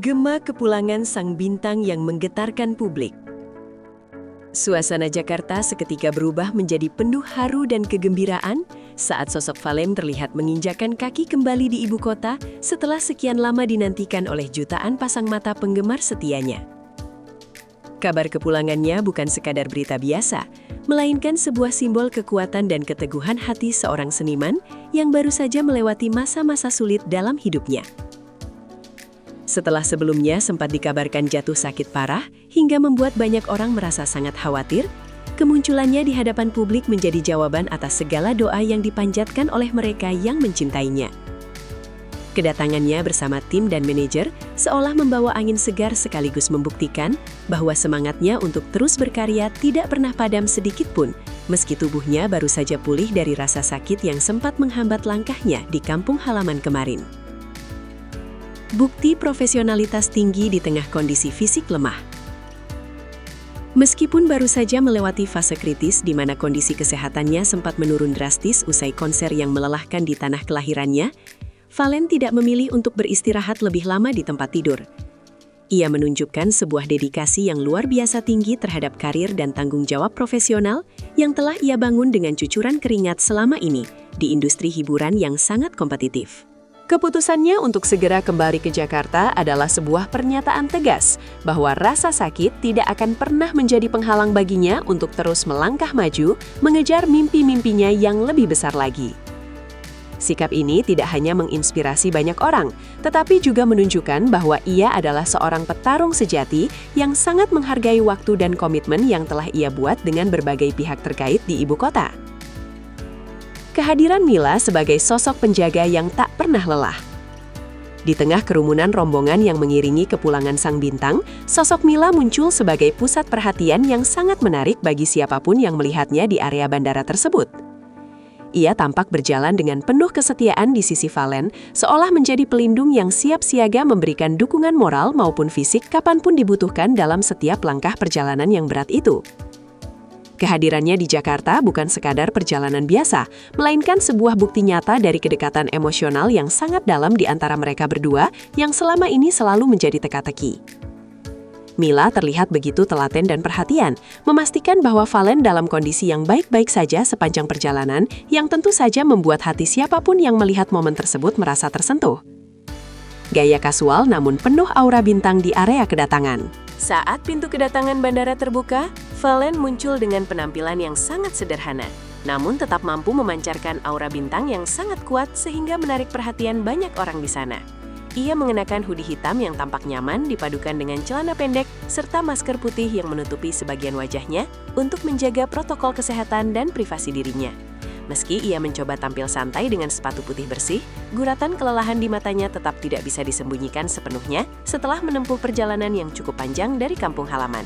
Gema kepulangan sang bintang yang menggetarkan publik. Suasana Jakarta seketika berubah menjadi penuh haru dan kegembiraan saat sosok Fallen terlihat menginjakan kaki kembali di ibu kota setelah sekian lama dinantikan oleh jutaan pasang mata penggemar setianya. Kabar kepulangannya bukan sekadar berita biasa, melainkan sebuah simbol kekuatan dan keteguhan hati seorang seniman yang baru saja melewati masa-masa sulit dalam hidupnya. Setelah sebelumnya sempat dikabarkan jatuh sakit parah hingga membuat banyak orang merasa sangat khawatir, kemunculannya di hadapan publik menjadi jawaban atas segala doa yang dipanjatkan oleh mereka yang mencintainya. Kedatangannya bersama tim dan manajer seolah membawa angin segar sekaligus membuktikan bahwa semangatnya untuk terus berkarya tidak pernah padam sedikit pun, meski tubuhnya baru saja pulih dari rasa sakit yang sempat menghambat langkahnya di kampung halaman kemarin. Bukti profesionalitas tinggi di tengah kondisi fisik lemah. Meskipun baru saja melewati fase kritis di mana kondisi kesehatannya sempat menurun drastis usai konser yang melelahkan di tanah kelahirannya, Fallen tidak memilih untuk beristirahat lebih lama di tempat tidur. Ia menunjukkan sebuah dedikasi yang luar biasa tinggi terhadap karir dan tanggung jawab profesional yang telah ia bangun dengan cucuran keringat selama ini di industri hiburan yang sangat kompetitif. Keputusannya untuk segera kembali ke Jakarta adalah sebuah pernyataan tegas bahwa rasa sakit tidak akan pernah menjadi penghalang baginya untuk terus melangkah maju, mengejar mimpi-mimpinya yang lebih besar lagi. Sikap ini tidak hanya menginspirasi banyak orang, tetapi juga menunjukkan bahwa ia adalah seorang petarung sejati yang sangat menghargai waktu dan komitmen yang telah ia buat dengan berbagai pihak terkait di ibu kota. Kehadiran Mila sebagai sosok penjaga yang tak pernah lelah. Di tengah kerumunan rombongan yang mengiringi kepulangan sang bintang, sosok Mila muncul sebagai pusat perhatian yang sangat menarik bagi siapapun yang melihatnya di area bandara tersebut. Ia tampak berjalan dengan penuh kesetiaan di sisi Fallen, seolah menjadi pelindung yang siap siaga memberikan dukungan moral maupun fisik kapanpun dibutuhkan dalam setiap langkah perjalanan yang berat itu. Kehadirannya di Jakarta bukan sekadar perjalanan biasa, melainkan sebuah bukti nyata dari kedekatan emosional yang sangat dalam di antara mereka berdua yang selama ini selalu menjadi teka-teki. Mila terlihat begitu telaten dan perhatian, memastikan bahwa Fallen dalam kondisi yang baik-baik saja sepanjang perjalanan, yang tentu saja membuat hati siapapun yang melihat momen tersebut merasa tersentuh. Gaya kasual namun penuh aura bintang di area kedatangan. Saat pintu kedatangan bandara terbuka, Fallen muncul dengan penampilan yang sangat sederhana, namun tetap mampu memancarkan aura bintang yang sangat kuat sehingga menarik perhatian banyak orang di sana. Ia mengenakan hoodie hitam yang tampak nyaman dipadukan dengan celana pendek serta masker putih yang menutupi sebagian wajahnya untuk menjaga protokol kesehatan dan privasi dirinya. Meski ia mencoba tampil santai dengan sepatu putih bersih, guratan kelelahan di matanya tetap tidak bisa disembunyikan sepenuhnya setelah menempuh perjalanan yang cukup panjang dari kampung halaman.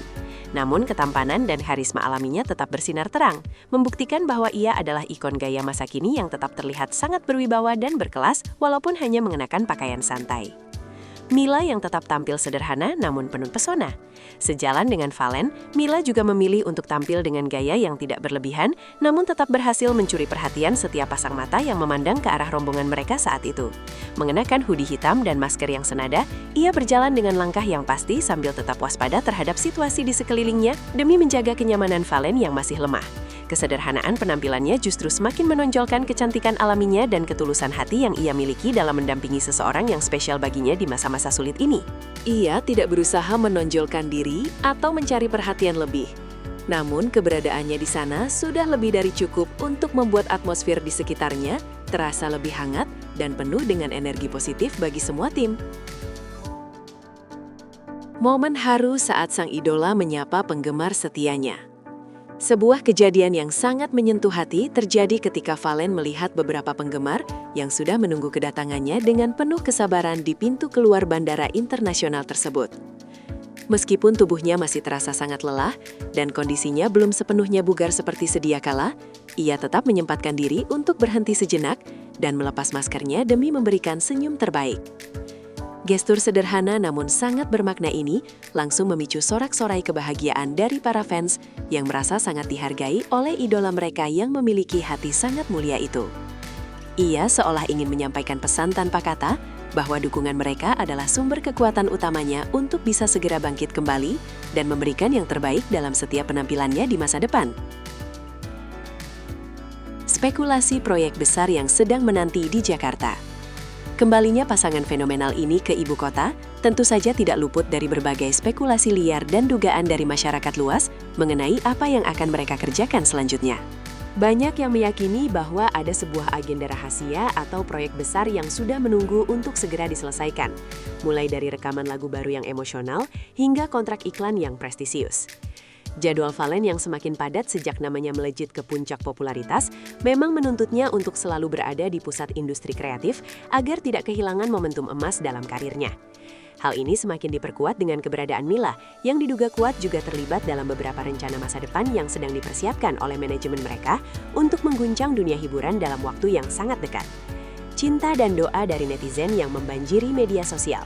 Namun ketampanan dan karisma alaminya tetap bersinar terang, membuktikan bahwa ia adalah ikon gaya masa kini yang tetap terlihat sangat berwibawa dan berkelas walaupun hanya mengenakan pakaian santai. Mila yang tetap tampil sederhana namun penuh pesona. Sejalan dengan Fallen, Mila juga memilih untuk tampil dengan gaya yang tidak berlebihan, namun tetap berhasil mencuri perhatian setiap pasang mata yang memandang ke arah rombongan mereka saat itu. Mengenakan hoodie hitam dan masker yang senada, ia berjalan dengan langkah yang pasti sambil tetap waspada terhadap situasi di sekelilingnya demi menjaga kenyamanan Fallen yang masih lemah. Kesederhanaan penampilannya justru semakin menonjolkan kecantikan alaminya dan ketulusan hati yang ia miliki dalam mendampingi seseorang yang spesial baginya di masa-masa sulit ini. Ia tidak berusaha menonjolkan diri atau mencari perhatian lebih. Namun keberadaannya di sana sudah lebih dari cukup untuk membuat atmosfer di sekitarnya terasa lebih hangat dan penuh dengan energi positif bagi semua tim. Momen haru saat sang idola menyapa penggemar setianya. Sebuah kejadian yang sangat menyentuh hati terjadi ketika Fallen melihat beberapa penggemar yang sudah menunggu kedatangannya dengan penuh kesabaran di pintu keluar bandara internasional tersebut. Meskipun tubuhnya masih terasa sangat lelah dan kondisinya belum sepenuhnya bugar seperti sedia kala, ia tetap menyempatkan diri untuk berhenti sejenak dan melepas maskernya demi memberikan senyum terbaik. Gestur sederhana namun sangat bermakna ini langsung memicu sorak-sorai kebahagiaan dari para fans yang merasa sangat dihargai oleh idola mereka yang memiliki hati sangat mulia itu. Ia seolah ingin menyampaikan pesan tanpa kata bahwa dukungan mereka adalah sumber kekuatan utamanya untuk bisa segera bangkit kembali dan memberikan yang terbaik dalam setiap penampilannya di masa depan. Spekulasi proyek besar yang sedang menanti di Jakarta. Kembalinya pasangan fenomenal ini ke ibu kota tentu saja tidak luput dari berbagai spekulasi liar dan dugaan dari masyarakat luas mengenai apa yang akan mereka kerjakan selanjutnya. Banyak yang meyakini bahwa ada sebuah agenda rahasia atau proyek besar yang sudah menunggu untuk segera diselesaikan, mulai dari rekaman lagu baru yang emosional hingga kontrak iklan yang prestisius. Jadwal Valen yang semakin padat sejak namanya melejit ke puncak popularitas memang menuntutnya untuk selalu berada di pusat industri kreatif agar tidak kehilangan momentum emas dalam karirnya. Hal ini semakin diperkuat dengan keberadaan Mila yang diduga kuat juga terlibat dalam beberapa rencana masa depan yang sedang dipersiapkan oleh manajemen mereka untuk mengguncang dunia hiburan dalam waktu yang sangat dekat. Cinta dan doa dari netizen yang membanjiri media sosial.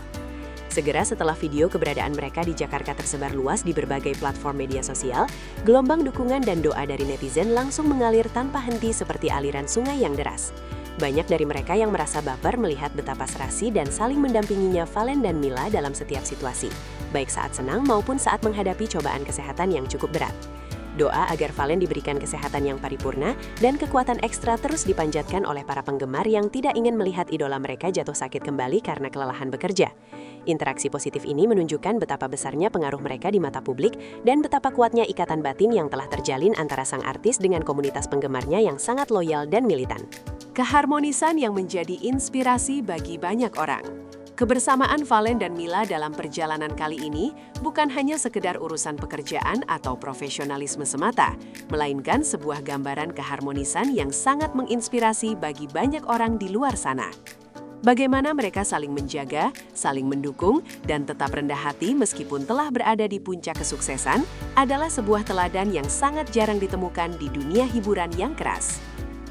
Segera setelah video keberadaan mereka di Jakarta tersebar luas di berbagai platform media sosial, gelombang dukungan dan doa dari netizen langsung mengalir tanpa henti seperti aliran sungai yang deras. Banyak dari mereka yang merasa baper melihat betapa serasi dan saling mendampinginya Valen dan Mila dalam setiap situasi, baik saat senang maupun saat menghadapi cobaan kesehatan yang cukup berat. Doa agar Valen diberikan kesehatan yang paripurna dan kekuatan ekstra terus dipanjatkan oleh para penggemar yang tidak ingin melihat idola mereka jatuh sakit kembali karena kelelahan bekerja. Interaksi positif ini menunjukkan betapa besarnya pengaruh mereka di mata publik dan betapa kuatnya ikatan batin yang telah terjalin antara sang artis dengan komunitas penggemarnya yang sangat loyal dan militan. Keharmonisan yang menjadi inspirasi bagi banyak orang. Kebersamaan Valen dan Mila dalam perjalanan kali ini bukan hanya sekedar urusan pekerjaan atau profesionalisme semata, melainkan sebuah gambaran keharmonisan yang sangat menginspirasi bagi banyak orang di luar sana. Bagaimana mereka saling menjaga, saling mendukung, dan tetap rendah hati meskipun telah berada di puncak kesuksesan adalah sebuah teladan yang sangat jarang ditemukan di dunia hiburan yang keras.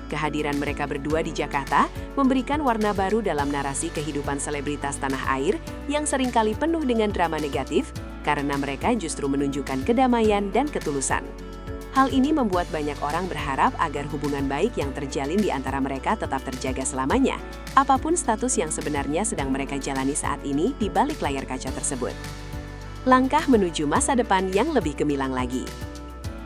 Kehadiran mereka berdua di Jakarta memberikan warna baru dalam narasi kehidupan selebritas tanah air yang seringkali penuh dengan drama negatif karena mereka justru menunjukkan kedamaian dan ketulusan. Hal ini membuat banyak orang berharap agar hubungan baik yang terjalin di antara mereka tetap terjaga selamanya, apapun status yang sebenarnya sedang mereka jalani saat ini di balik layar kaca tersebut. Langkah menuju masa depan yang lebih gemilang lagi.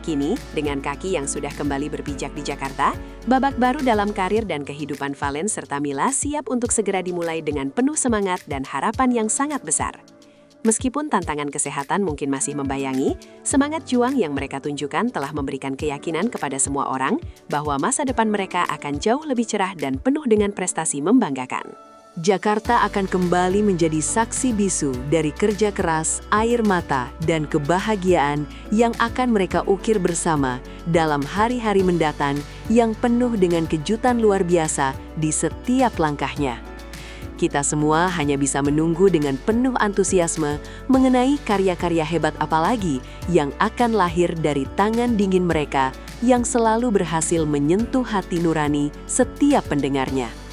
Kini, dengan kaki yang sudah kembali berpijak di Jakarta, babak baru dalam karir dan kehidupan Valen serta Mila siap untuk segera dimulai dengan penuh semangat dan harapan yang sangat besar. Meskipun tantangan kesehatan mungkin masih membayangi, semangat juang yang mereka tunjukkan telah memberikan keyakinan kepada semua orang bahwa masa depan mereka akan jauh lebih cerah dan penuh dengan prestasi membanggakan. Jakarta akan kembali menjadi saksi bisu dari kerja keras, air mata, dan kebahagiaan yang akan mereka ukir bersama dalam hari-hari mendatang yang penuh dengan kejutan luar biasa di setiap langkahnya. Kita semua hanya bisa menunggu dengan penuh antusiasme mengenai karya-karya hebat apalagi yang akan lahir dari tangan dingin mereka yang selalu berhasil menyentuh hati nurani setiap pendengarnya.